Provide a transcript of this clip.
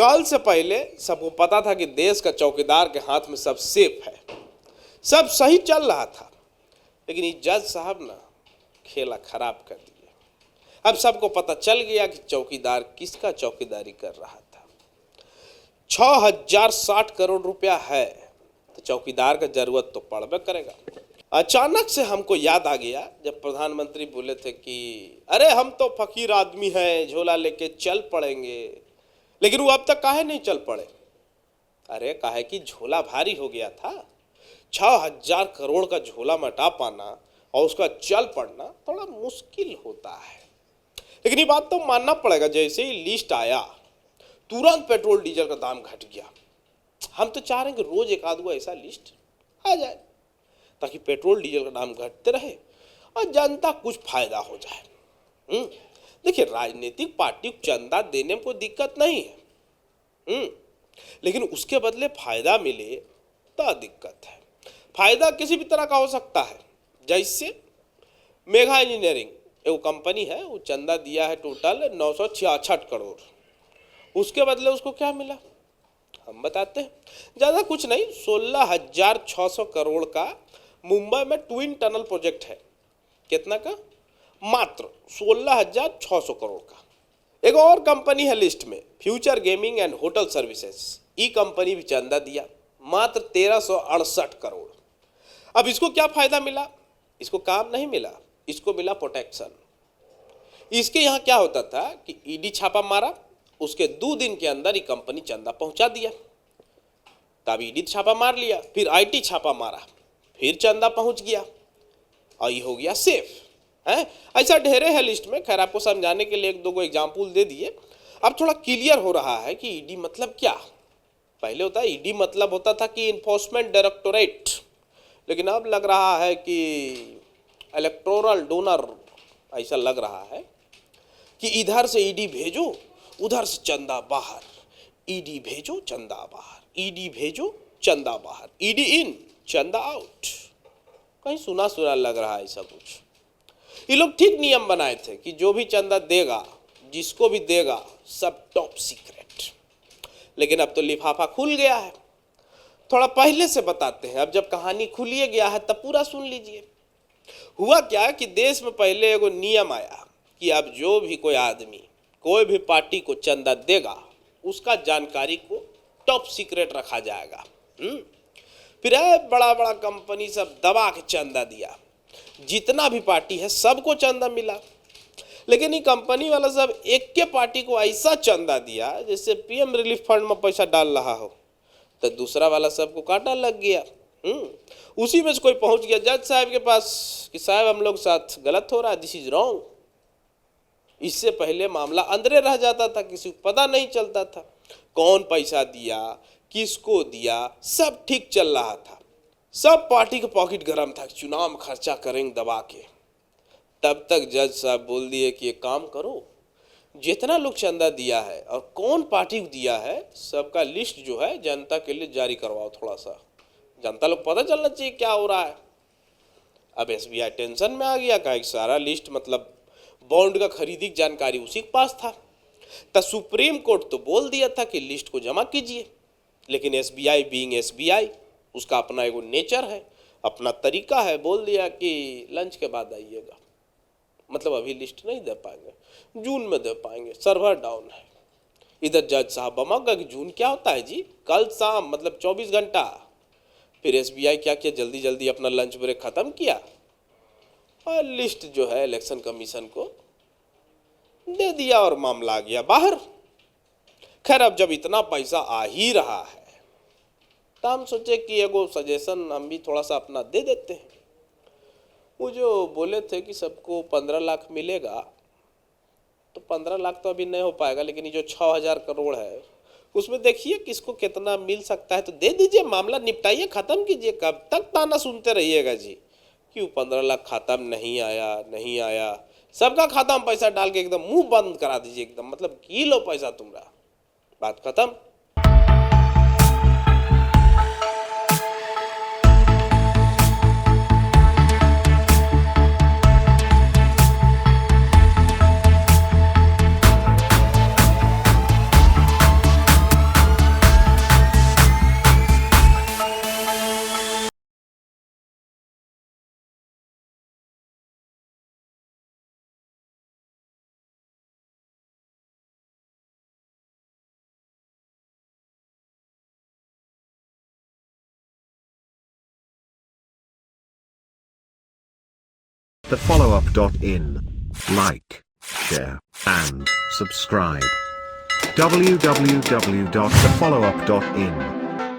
कल से पहले सबको पता था कि देश का चौकीदार के हाथ में सब सेफ है, सब सही चल रहा था, लेकिन ये जज साहब ना खेला खराब कर दिए। अब सबको पता चल गया कि चौकीदार किसका चौकीदारी कर रहा था। 6060 करोड़ रुपया है तो चौकीदार का जरूरत तो पड़बे करेगा। अचानक से हमको याद आ गया जब प्रधानमंत्री बोले थे कि अरे हम तो फकीर आदमी हैं, झोला लेके चल पड़ेंगे, लेकिन वो अब तक काहे नहीं चल पड़े। अरे काहे कि झोला भारी हो गया था। 6000 करोड़ का झोला मटा पाना और उसका चल पड़ना थोड़ा मुश्किल होता है, लेकिन ये बात तो मानना पड़ेगा, जैसे ही लिस्ट आया तुरंत पेट्रोल डीजल का दाम घट गया। हम तो चाह रहे हैं कि रोज एक आध गो ऐसा लिस्ट आ जाए ताकि पेट्रोल डीजल का दाम घटते रहे और जनता कुछ फायदा हो जाए। देखिए, राजनीतिक पार्टी को चंदा देने में कोई दिक्कत नहीं है, लेकिन उसके बदले फायदा मिले तो दिक्कत है। फायदा किसी भी तरह का हो सकता है, जैसे मेघा इंजीनियरिंग एक कंपनी है, वो चंदा दिया है टोटल 966 करोड़। उसके बदले उसको क्या मिला हम बताते हैं। ज़्यादा कुछ नहीं, 16,600 करोड़ का मुंबई में ट्विन टनल प्रोजेक्ट है। कितना का? मात्र 16,600 करोड़ का। एक और कंपनी है लिस्ट में, future gaming and hotel services. E company भी चंदा दिया, मात्र 1368 करोड़। अब इसको क्या फायदा मिला? इसको काम नहीं मिला, इसको मिला प्रोटेक्शन। इसके यहाँ क्या होता था कि ईडी छापा मारा, उसके 2 दिन के अंदर ही कंपनी चंदा पहुंचा दिया। तब ईडी छापा मार लिया, फिर आईटी छापा मारा, फिर चंदा पहुंच गया और ये हो गया सेफ है। ऐसा ढेरे है लिस्ट में। खैर, आपको समझाने के लिए 1-2 को एग्जाम्पल दे दिए। अब थोड़ा क्लियर हो रहा है कि ईडी मतलब क्या। पहले होता है ईडी मतलब होता था कि इन्फोर्समेंट डायरेक्टोरेट, लेकिन अब लग रहा है कि इलेक्टोरल डोनर। ऐसा लग रहा है कि इधर से ईडी भेजो, उधर से चंदा बाहर, ईडी भेजो चंदा बाहर, ईडी भेजो चंदा बाहर, ईडी इन चंदा आउट। कहीं सुना सुना लग रहा है ऐसा कुछ। ये लोग ठीक नियम बनाए थे कि जो भी चंदा देगा, जिसको भी देगा, सब टॉप सीक्रेट। लेकिन अब तो लिफाफा खुल गया है। थोड़ा पहले से बताते हैं। अब जब कहानी खुलिए गया है तब पूरा सुन लीजिए। हुआ क्या कि देश में पहले एगो नियम आया कि अब जो भी कोई आदमी कोई भी पार्टी को चंदा देगा, उसका जानकारी को टॉप सीक्रेट रखा जाएगा। फिर बड़ा बड़ा कंपनी सब दबा के चंदा दिया। जितना भी पार्टी है सबको चंदा मिला, लेकिन ये कंपनी वाला सब एक के पार्टी को ऐसा चंदा दिया जैसे पीएम रिलीफ फंड में पैसा डाल रहा हो, तो दूसरा वाला सबको काटा लग गया। उसी में से कोई पहुंच गया जज साहब के पास कि साहब हम लोग साथ गलत हो रहा है, दिस इज रॉन्ग। इससे पहले मामला अंदरे रह जाता था, किसी को पता नहीं चलता था कौन पैसा दिया, किसको दिया, सब ठीक चल रहा था। सब पार्टी का पॉकेट गर्म था, चुनाव में खर्चा करेंगे दबा के। तब तक जज साहब बोल दिए कि एक काम करो, जितना लोग चंदा दिया है और कौन पार्टी को दिया है, सबका लिस्ट जो है जनता के लिए जारी करवाओ। थोड़ा सा जनता लोग पता चलना चाहिए क्या हो रहा है। अब एसबीआई टेंशन में आ गया, का एक सारा लिस्ट मतलब बॉन्ड का खरीदी की जानकारी उसी के पास था। तो सुप्रीम कोर्ट तो बोल दिया था कि लिस्ट को जमा कीजिए, लेकिन एसबीआई बीइंग एसबीआई, उसका अपना एगो नेचर है, अपना तरीका है। बोल दिया कि लंच के बाद आइएगा, मतलब अभी लिस्ट नहीं दे पाएंगे, जून में दे पाएंगे, सर्वर डाउन है। इधर जज साहब बमक कि जून क्या होता है जी, कल शाम मतलब 24 घंटा। फिर एसबीआई क्या किया, जल्दी जल्दी अपना लंच ब्रेक खत्म किया और लिस्ट जो है इलेक्शन कमीशन को दे दिया और मामला आ गया बाहर। खैर, अब जब इतना पैसा आ ही रहा है तो हम सोचे कि एगो सजेशन हम भी थोड़ा सा अपना दे देते हैं। वो जो बोले थे कि सबको 15 लाख मिलेगा, तो 15 लाख तो अभी नहीं हो पाएगा, लेकिन ये जो 6000 करोड़ है उसमें देखिए किसको कितना मिल सकता है तो दे दीजिए, मामला निपटाइए, ख़त्म कीजिए। कब तक ताना सुनते रहिएगा जी क्यों 15 लाख खाता में नहीं आया, नहीं आया। सबका खाता में पैसा डाल के एकदम मुंह बंद करा दीजिए, एकदम मतलब की लो पैसा तुम्हारा, बात खत्म। thefollowup.in. Like, share, and subscribe. www.thefollowup.in